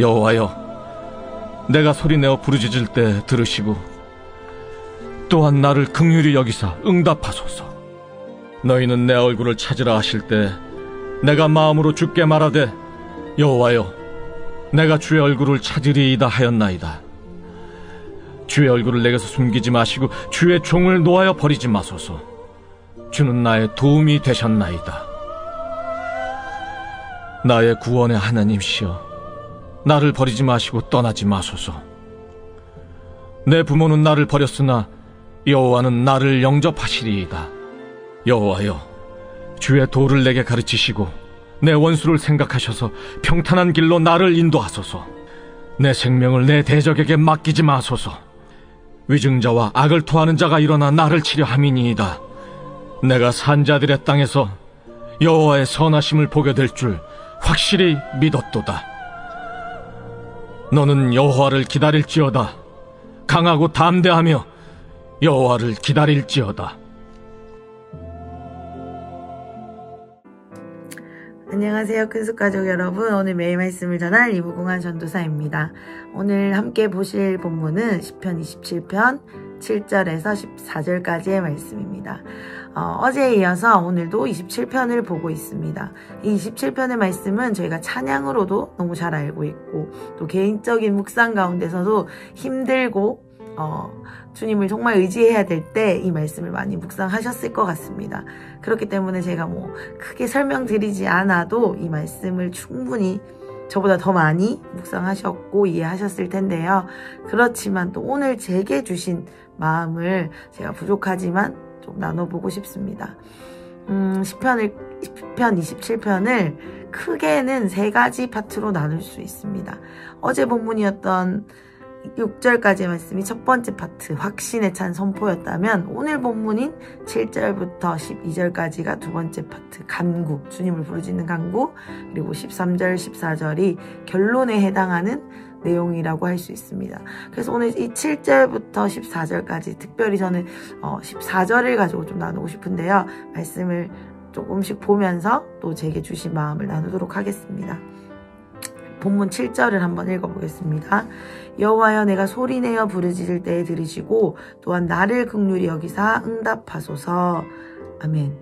여호와여, 내가 소리내어 부르짖을 때 들으시고 또한 나를 긍휼히 여기사 응답하소서. 너희는 내 얼굴을 찾으라 하실 때 내가 마음으로 주께 말하되 여호와여, 내가 주의 얼굴을 찾으리이다 하였나이다. 주의 얼굴을 내게서 숨기지 마시고 주의 종을 놓아여 버리지 마소서. 주는 나의 도움이 되셨나이다. 나의 구원의 하나님시여, 나를 버리지 마시고 떠나지 마소서. 내 부모는 나를 버렸으나 여호와는 나를 영접하시리이다. 여호와여, 주의 도를 내게 가르치시고 내 원수를 생각하셔서 평탄한 길로 나를 인도하소서. 내 생명을 내 대적에게 맡기지 마소서. 위증자와 악을 토하는 자가 일어나 나를 치려 함이니이다. 내가 산자들의 땅에서 여호와의 선하심을 보게 될 줄 확실히 믿었도다. 너는 여호와를 기다릴지어다. 강하고 담대하며 여호와를 기다릴지어다. 안녕하세요, 큰숙가족 여러분. 오늘 매일 말씀을 전할 이부궁한 전도사입니다. 오늘 함께 보실 본문은 시편 27편 7절에서 14절까지의 말씀입니다. 어제에 이어서 오늘도 27편을 보고 있습니다. 이 27편의 말씀은 저희가 찬양으로도 너무 잘 알고 있고, 또 개인적인 묵상 가운데서도 힘들고 주님을 정말 의지해야 될 때 이 말씀을 많이 묵상하셨을 것 같습니다. 그렇기 때문에 제가 크게 설명드리지 않아도 이 말씀을 충분히 저보다 더 많이 묵상하셨고 이해하셨을 텐데요. 그렇지만 또 오늘 제게 주신 마음을 제가 부족하지만 좀 나눠보고 싶습니다. 시편 27편을 크게는 세 가지 파트로 나눌 수 있습니다. 어제 본문이었던 6절까지의 말씀이 첫 번째 파트, 확신에 찬 선포였다면, 오늘 본문인 7절부터 12절까지가 두 번째 파트, 간구, 주님을 부르짖는 간구, 그리고 13절, 14절이 결론에 해당하는 내용이라고 할 수 있습니다. 그래서 오늘 이 7절부터 14절까지, 특별히 저는 14절을 가지고 좀 나누고 싶은데요. 말씀을 조금씩 보면서 또 제게 주신 마음을 나누도록 하겠습니다. 본문 7절을 한번 읽어보겠습니다. 여호와여, 내가 소리내어 부르짖을 때에 들으시고 또한 나를 긍휼히 여기사 응답하소서. 아멘.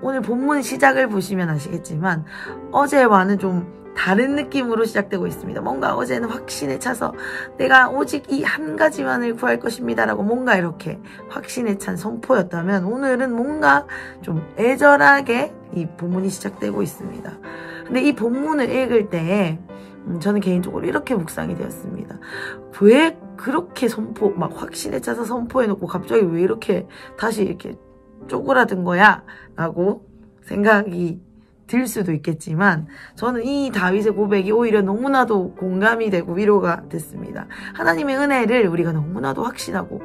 오늘 본문 시작을 보시면 아시겠지만 어제와는 좀 다른 느낌으로 시작되고 있습니다. 뭔가 어제는 확신에 차서 내가 오직 이 한 가지만을 구할 것입니다 라고 뭔가 이렇게 확신에 찬 선포였다면, 오늘은 뭔가 좀 애절하게 이 본문이 시작되고 있습니다. 근데 이 본문을 읽을 때에 저는 개인적으로 이렇게 묵상이 되었습니다. 왜 그렇게 확신에 차서 선포해놓고 갑자기 왜 이렇게 다시 이렇게 쪼그라든 거야? 라고 생각이 들 수도 있겠지만, 저는 이 다윗의 고백이 오히려 너무나도 공감이 되고 위로가 됐습니다. 하나님의 은혜를 우리가 너무나도 확신하고,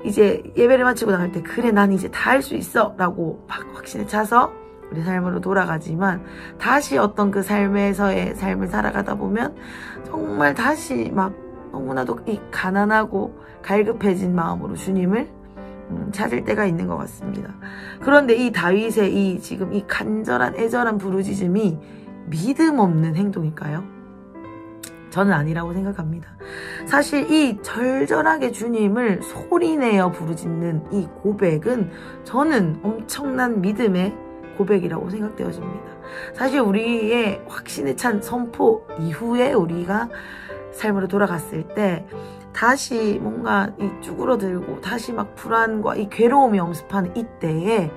이제 예배를 마치고 나갈 때 그래 난 이제 다 할 수 있어 라고 막 확신에 차서 우리 삶으로 돌아가지만, 다시 어떤 그 삶에서의 삶을 살아가다 보면 정말 다시 막 너무나도 이 가난하고 갈급해진 마음으로 주님을 찾을 때가 있는 것 같습니다. 그런데 이 다윗의 지금 이 간절한 애절한 부르짖음이 믿음 없는 행동일까요? 저는 아니라고 생각합니다. 사실 이 절절하게 주님을 소리내어 부르짖는 이 고백은 저는 엄청난 믿음의 고백이라고 생각되어집니다. 사실 우리의 확신에 찬 선포 이후에 우리가 삶으로 돌아갔을 때 다시 뭔가 이 쭈그러들고 다시 막 불안과 이 괴로움이 엄습하는 이때에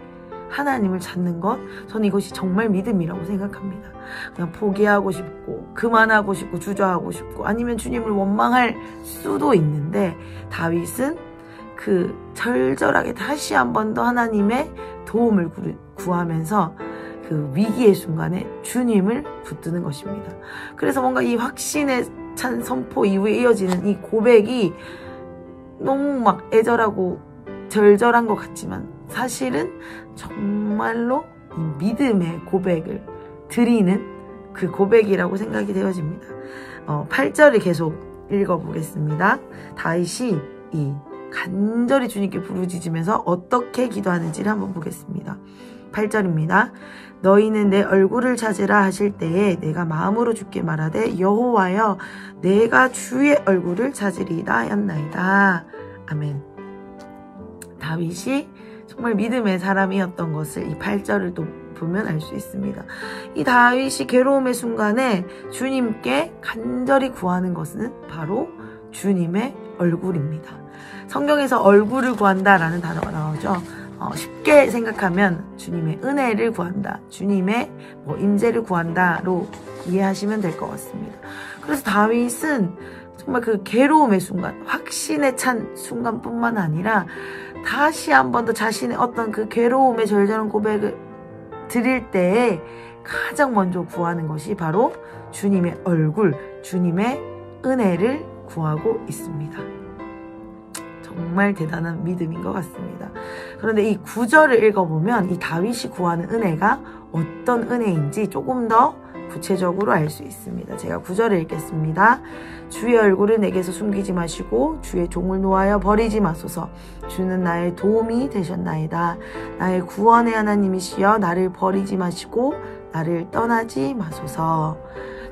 하나님을 찾는 것, 저는 이것이 정말 믿음이라고 생각합니다. 그냥 포기하고 싶고 그만하고 싶고 주저하고 싶고 아니면 주님을 원망할 수도 있는데, 다윗은 그 절절하게 다시 한 번 더 하나님의 도움을 구하면서 그 위기의 순간에 주님을 붙드는 것입니다. 그래서 뭔가 이 확신에 찬 선포 이후에 이어지는 이 고백이 너무 막 애절하고 절절한 것 같지만, 사실은 정말로 이 믿음의 고백을 드리는 그 고백이라고 생각이 되어집니다. 8절을 계속 읽어보겠습니다. 다윗이 이 간절히 주님께 부르짖으면서 어떻게 기도하는지를 한번 보겠습니다. 8절입니다. 너희는 내 얼굴을 찾으라 하실 때에 내가 마음으로 주께 말하되 여호와여 내가 주의 얼굴을 찾으리이다 하였나이다. 아멘. 다윗이 정말 믿음의 사람이었던 것을 이 8절을 또 보면 알 수 있습니다. 이 다윗이 괴로움의 순간에 주님께 간절히 구하는 것은 바로 주님의 얼굴입니다. 성경에서 얼굴을 구한다라는 단어가 나오죠. 쉽게 생각하면 주님의 은혜를 구한다, 주님의 임재를 구한다로 이해하시면 될 것 같습니다. 그래서 다윗은 정말 그 괴로움의 순간, 확신에 찬 순간뿐만 아니라 다시 한 번 더 자신의 어떤 그 괴로움의 절절한 고백을 드릴 때에 가장 먼저 구하는 것이 바로 주님의 얼굴, 주님의 은혜를 구하고 있습니다. 정말 대단한 믿음인 것 같습니다. 그런데 이 9절을 읽어보면 이 다윗이 구하는 은혜가 어떤 은혜인지 조금 더 구체적으로 알 수 있습니다. 제가 9절을 읽겠습니다. 주의 얼굴을 내게서 숨기지 마시고 주의 종을 놓아여 버리지 마소서. 주는 나의 도움이 되셨나이다. 나의 구원의 하나님이시여 나를 버리지 마시고 나를 떠나지 마소서.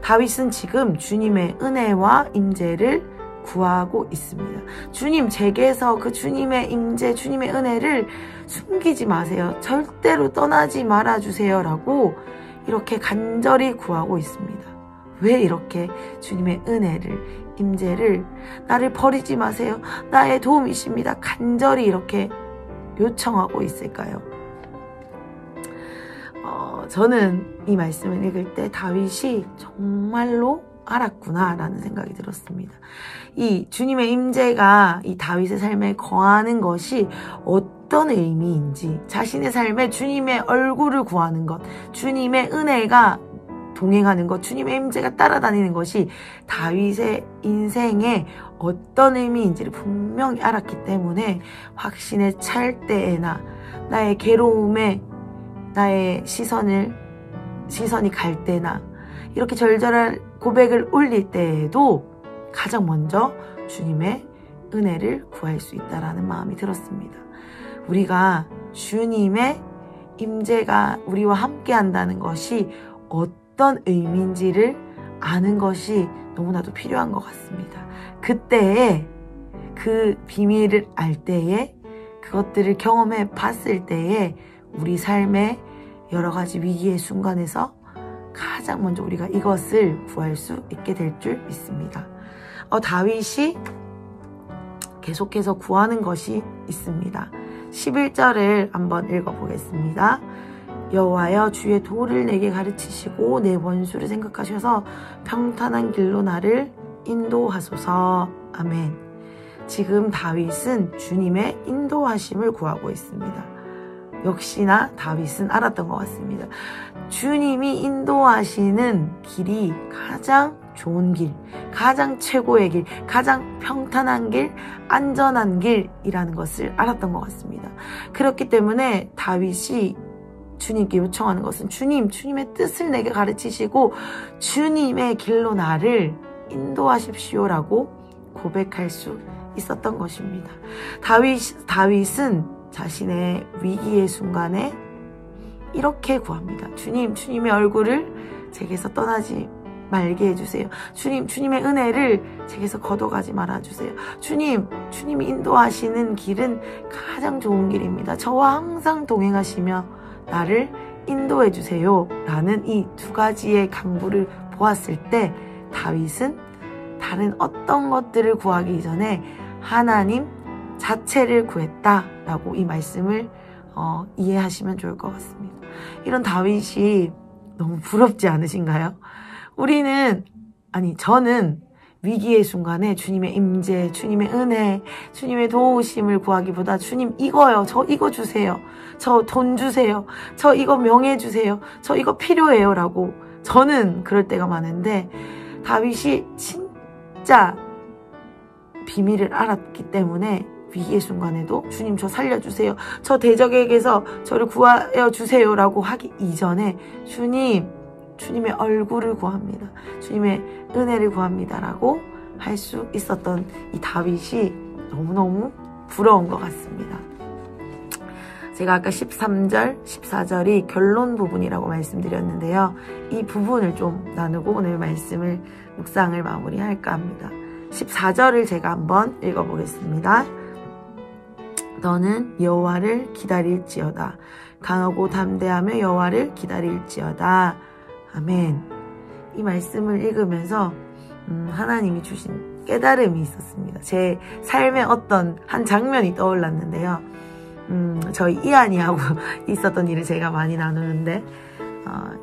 다윗은 지금 주님의 은혜와 임재를 구하고 있습니다. 주님, 제게서 그 주님의 임재, 주님의 은혜를 숨기지 마세요. 절대로 떠나지 말아주세요 라고 이렇게 간절히 구하고 있습니다. 왜 이렇게 주님의 은혜를, 임재를, 나를 버리지 마세요, 나의 도움이십니다, 간절히 이렇게 요청하고 있을까요? 저는 이 말씀을 읽을 때 다윗이 정말로 알았구나 라는 생각이 들었습니다. 이 주님의 임재가 이 다윗의 삶에 거하는 것이 어떤 의미인지, 자신의 삶에 주님의 얼굴을 구하는 것, 주님의 은혜가 동행하는 것, 주님의 임재가 따라다니는 것이 다윗의 인생에 어떤 의미인지를 분명히 알았기 때문에 확신에 찰 때에나 나의 괴로움에 나의 시선이 갈 때나 이렇게 절절한 고백을 올릴 때에도 가장 먼저 주님의 은혜를 구할 수 있다라는 마음이 들었습니다. 우리가 주님의 임재가 우리와 함께 한다는 것이 어떤 의미인지를 아는 것이 너무나도 필요한 것 같습니다. 그때에 그 비밀을 알 때에, 그것들을 경험해 봤을 때에 우리 삶의 여러 가지 위기의 순간에서 가장 먼저 우리가 이것을 구할 수 있게 될 줄 믿습니다. 다윗이 계속해서 구하는 것이 있습니다. 11절을 한번 읽어보겠습니다. 여호와여 주의 도를 내게 가르치시고 내 원수를 생각하셔서 평탄한 길로 나를 인도하소서. 아멘. 지금 다윗은 주님의 인도하심을 구하고 있습니다. 역시나 다윗은 알았던 것 같습니다. 주님이 인도하시는 길이 가장 좋은 길, 가장 최고의 길, 가장 평탄한 길, 안전한 길이라는 것을 알았던 것 같습니다. 그렇기 때문에 다윗이 주님께 요청하는 것은 주님의 뜻을 내게 가르치시고 주님의 길로 나를 인도하십시오라고 고백할 수 있었던 것입니다. 다윗은 자신의 위기의 순간에 이렇게 구합니다. 주님의 얼굴을 제게서 떠나지 말게 해주세요. 주님의 은혜를 제게서 걷어가지 말아주세요. 주님이 인도하시는 길은 가장 좋은 길입니다. 저와 항상 동행하시며 나를 인도해주세요 라는 이 두 가지의 강구를 보았을 때 다윗은 다른 어떤 것들을 구하기 이전에 하나님 자체를 구했다라고 이 말씀을 이해하시면 좋을 것 같습니다. 이런 다윗이 너무 부럽지 않으신가요? 저는 위기의 순간에 주님의 임재, 주님의 은혜, 주님의 도우심을 구하기보다 주님 이거요, 저 이거 주세요, 저 돈 주세요, 저 이거 명예 주세요, 저 이거 필요해요 라고 저는 그럴 때가 많은데, 다윗이 진짜 비밀을 알았기 때문에 위기의 순간에도 주님 저 살려주세요, 저 대적에게서 저를 구하여 주세요 라고 하기 이전에 주님의 얼굴을 구합니다, 주님의 은혜를 구합니다 라고 할 수 있었던 이 다윗이 너무너무 부러운 것 같습니다. 제가 아까 13절, 14절이 결론 부분이라고 말씀드렸는데요. 이 부분을 좀 나누고 오늘 말씀을 묵상을 마무리할까 합니다. 14절을 제가 한번 읽어보겠습니다. 너는 여호와를 기다릴지어다. 강하고 담대하며 여호와를 기다릴지어다. 아멘. 이 말씀을 읽으면서 하나님이 주신 깨달음이 있었습니다. 제 삶의 어떤 한 장면이 떠올랐는데요. 저희 이한이하고 있었던 일을 제가 많이 나누는데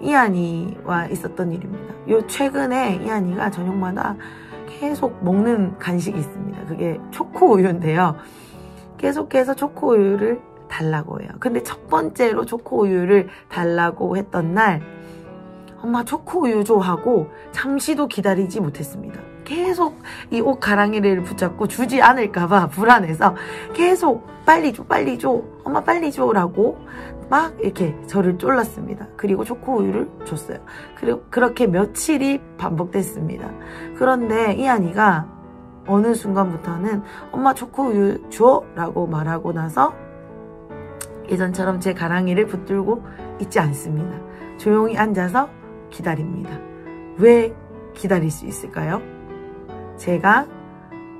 이한이와 있었던 일입니다. 요 최근에 이한이가 저녁마다 계속 먹는 간식이 있습니다. 그게 초코우유인데요. 계속해서 초코우유를 달라고 해요. 근데 첫 번째로 초코우유를 달라고 했던 날 엄마 초코우유 줘 하고 잠시도 기다리지 못했습니다. 계속 이 옷 가랑이를 붙잡고 주지 않을까봐 불안해서 계속 빨리 줘 빨리 줘 엄마 빨리 줘라고 막 이렇게 저를 쫄랐습니다. 그리고 초코우유를 줬어요. 그리고 그렇게 며칠이 반복됐습니다. 그런데 이한이가 어느 순간부터는 엄마 초코우유 줘 라고 말하고 나서 예전처럼 제 가랑이를 붙들고 있지 않습니다. 조용히 앉아서 기다립니다. 왜 기다릴 수 있을까요? 제가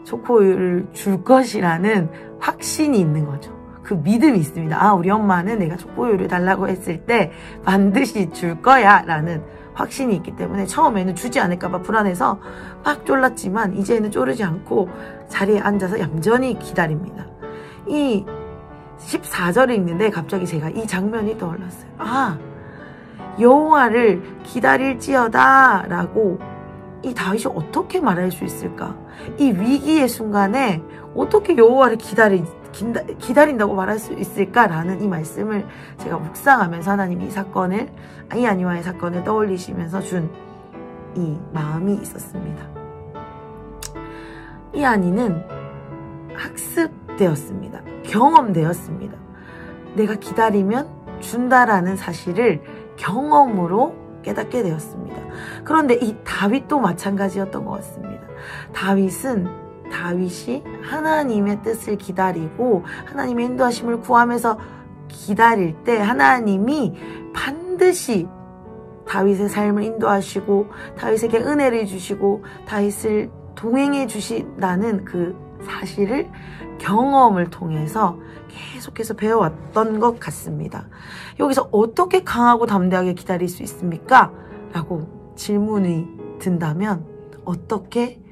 초코우유를 줄 것이라는 확신이 있는 거죠. 그 믿음이 있습니다. 아, 우리 엄마는 내가 초코우유를 달라고 했을 때 반드시 줄 거야 라는 확신이 있기 때문에 처음에는 주지 않을까봐 불안해서 막 쫄랐지만 이제는 쫄르지 않고 자리에 앉아서 얌전히 기다립니다. 이 14절을 읽는데 갑자기 제가 이 장면이 떠올랐어요. 아, 여호와를 기다릴지어다 라고 이 다윗이 어떻게 말할 수 있을까? 이 위기의 순간에 어떻게 여호와를 기다린다고 말할 수 있을까라는 이 말씀을 제가 묵상하면서 하나님이 이 사건을, 이한이와의 사건을 떠올리시면서 준 이 마음이 있었습니다. 이한이는 학습되었습니다. 경험되었습니다. 내가 기다리면 준다라는 사실을 경험으로 깨닫게 되었습니다. 그런데 이 다윗도 마찬가지였던 것 같습니다. 다윗이 하나님의 뜻을 기다리고 하나님의 인도하심을 구하면서 기다릴 때 하나님이 반드시 다윗의 삶을 인도하시고 다윗에게 은혜를 주시고 다윗을 동행해 주신다는 그 사실을 경험을 통해서 계속해서 배워왔던 것 같습니다. 여기서 어떻게 강하고 담대하게 기다릴 수 있습니까? 라고 질문이 든다면 어떻게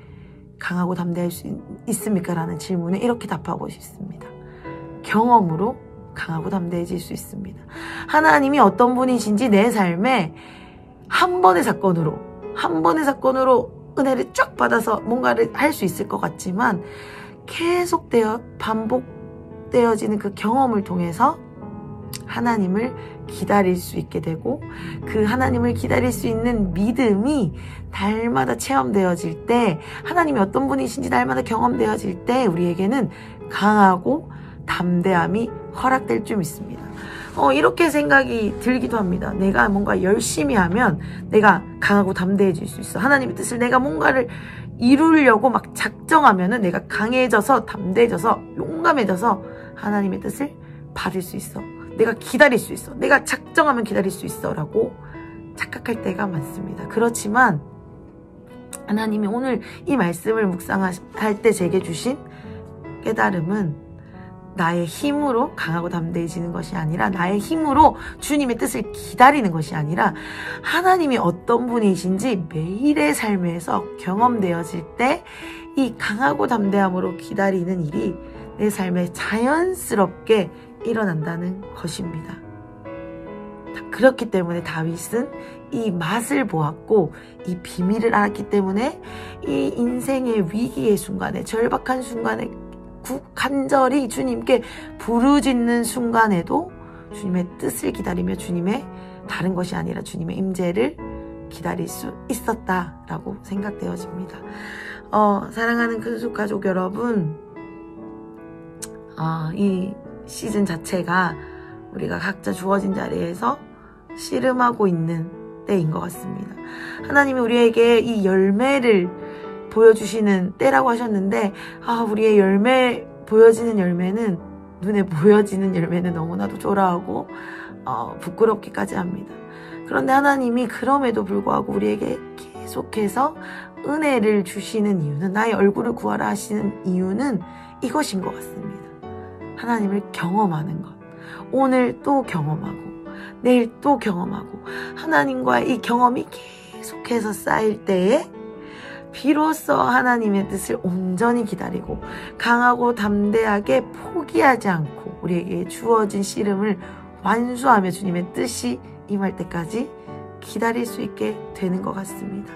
강하고 담대할 수 있습니까? 라는 질문에 이렇게 답하고 싶습니다. 경험으로 강하고 담대해질 수 있습니다. 하나님이 어떤 분이신지 내 삶에 한 번의 사건으로 은혜를 쫙 받아서 뭔가를 할 수 있을 것 같지만 계속되어 반복되어지는 그 경험을 통해서 하나님을 기다릴 수 있게 되고 그 하나님을 기다릴 수 있는 믿음이 날마다 체험되어질 때 하나님이 어떤 분이신지 날마다 경험되어질 때 우리에게는 강하고 담대함이 허락될 줄 믿습니다. 이렇게 생각이 들기도 합니다. 내가 뭔가 열심히 하면 내가 강하고 담대해질 수 있어. 하나님의 뜻을 내가 뭔가를 이루려고 막 작정하면은 내가 강해져서 담대해져서 용감해져서 하나님의 뜻을 받을 수 있어. 내가 기다릴 수 있어. 내가 작정하면 기다릴 수 있어 라고 착각할 때가 많습니다. 그렇지만 하나님이 오늘 이 말씀을 묵상할 때 제게 주신 깨달음은 나의 힘으로 강하고 담대해지는 것이 아니라 나의 힘으로 주님의 뜻을 기다리는 것이 아니라 하나님이 어떤 분이신지 매일의 삶에서 경험되어질 때 이 강하고 담대함으로 기다리는 일이 내 삶에 자연스럽게 일어난다는 것입니다. 그렇기 때문에 다윗은 이 맛을 보았고 이 비밀을 알았기 때문에 이 인생의 위기의 순간에 절박한 순간에 간절히 주님께 부르짖는 순간에도 주님의 뜻을 기다리며 주님의 다른 것이 아니라 주님의 임재를 기다릴 수 있었다라고 생각되어집니다. 사랑하는 큰숙가족 여러분, 이 시즌 자체가 우리가 각자 주어진 자리에서 씨름하고 있는 때인 것 같습니다. 하나님이 우리에게 이 열매를 보여주시는 때라고 하셨는데 우리의 보여지는 열매는 눈에 보여지는 열매는 너무나도 초라하고 부끄럽기까지 합니다. 그런데 하나님이 그럼에도 불구하고 우리에게 계속해서 은혜를 주시는 이유는, 나의 얼굴을 구하라 하시는 이유는 이것인 것 같습니다. 하나님을 경험하는 것. 오늘 또 경험하고 내일 또 경험하고 하나님과의 이 경험이 계속해서 쌓일 때에 비로소 하나님의 뜻을 온전히 기다리고 강하고 담대하게 포기하지 않고 우리에게 주어진 씨름을 완수하며 주님의 뜻이 임할 때까지 기다릴 수 있게 되는 것 같습니다.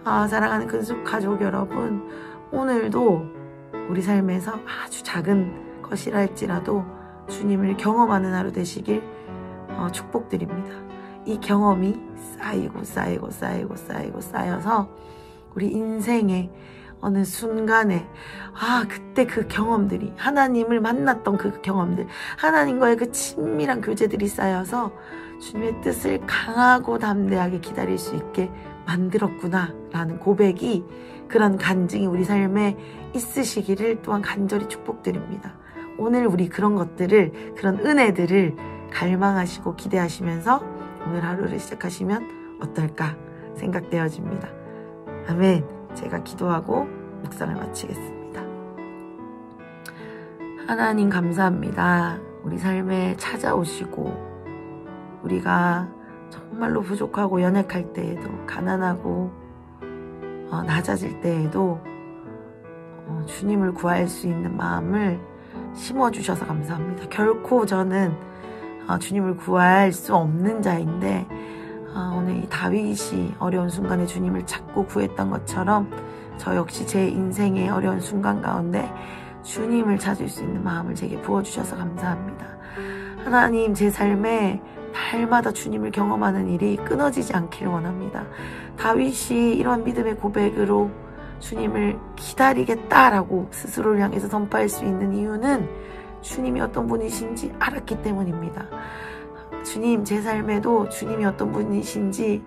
사랑하는 근숙 가족 여러분, 오늘도 우리 삶에서 아주 작은 것이라 할지라도 주님을 경험하는 하루 되시길 축복드립니다. 이 경험이 쌓여서 우리 인생의 어느 순간에 그때 그 경험들이, 하나님을 만났던 그 경험들, 하나님과의 그 친밀한 교제들이 쌓여서 주님의 뜻을 강하고 담대하게 기다릴 수 있게 만들었구나 라는 고백이, 그런 간증이 우리 삶에 있으시기를 또한 간절히 축복드립니다. 오늘 우리 그런 것들을, 그런 은혜들을 갈망하시고 기대하시면서 오늘 하루를 시작하시면 어떨까 생각되어집니다. 아멘. 제가 기도하고 묵상을 마치겠습니다. 하나님 감사합니다. 우리 삶에 찾아오시고 우리가 정말로 부족하고 연약할 때에도, 가난하고 낮아질 때에도 주님을 구할 수 있는 마음을 심어주셔서 감사합니다. 결코 저는 주님을 구할 수 없는 자인데 오늘 이 다윗이 어려운 순간에 주님을 찾고 구했던 것처럼 저 역시 제 인생의 어려운 순간 가운데 주님을 찾을 수 있는 마음을 제게 부어주셔서 감사합니다. 하나님, 제 삶에 날마다 주님을 경험하는 일이 끊어지지 않기를 원합니다. 다윗이 이런 믿음의 고백으로 주님을 기다리겠다라고 스스로를 향해서 선포할 수 있는 이유는 주님이 어떤 분이신지 알았기 때문입니다. 주님, 제 삶에도 주님이 어떤 분이신지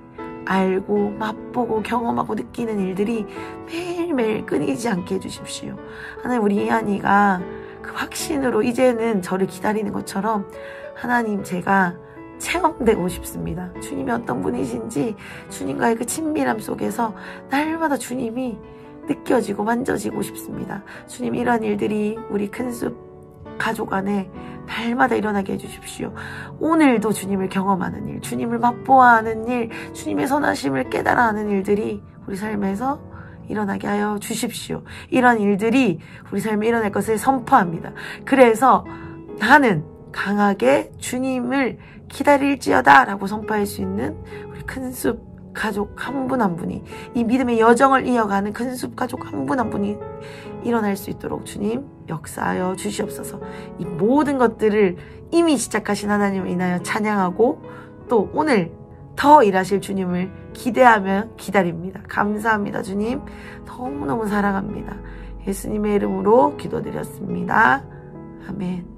알고 맛보고 경험하고 느끼는 일들이 매일매일 끊이지 않게 해주십시오. 하나님, 우리 이한이가 그 확신으로 이제는 저를 기다리는 것처럼 하나님, 제가 체험되고 싶습니다. 주님이 어떤 분이신지, 주님과의 그 친밀함 속에서 날마다 주님이 느껴지고 만져지고 싶습니다. 주님, 이런 일들이 우리 큰숲 가족 안에 날마다 일어나게 해주십시오. 오늘도 주님을 경험하는 일, 주님을 맛보아하는 일, 주님의 선하심을 깨달아하는 일들이 우리 삶에서 일어나게 하여 주십시오. 이런 일들이 우리 삶에 일어날 것을 선포합니다. 그래서 나는 강하게 주님을 기다릴지어다 라고 선포할 수 있는 우리 큰숲 가족 한 분 한 분이, 이 믿음의 여정을 이어가는 큰숲 가족 한 분 한 분이 일어날 수 있도록 주님 역사하여 주시옵소서. 이 모든 것들을 이미 시작하신 하나님을 인하여 찬양하고 또 오늘 더 일하실 주님을 기대하며 기다립니다. 감사합니다. 주님, 너무너무 사랑합니다. 예수님의 이름으로 기도드렸습니다. 아멘.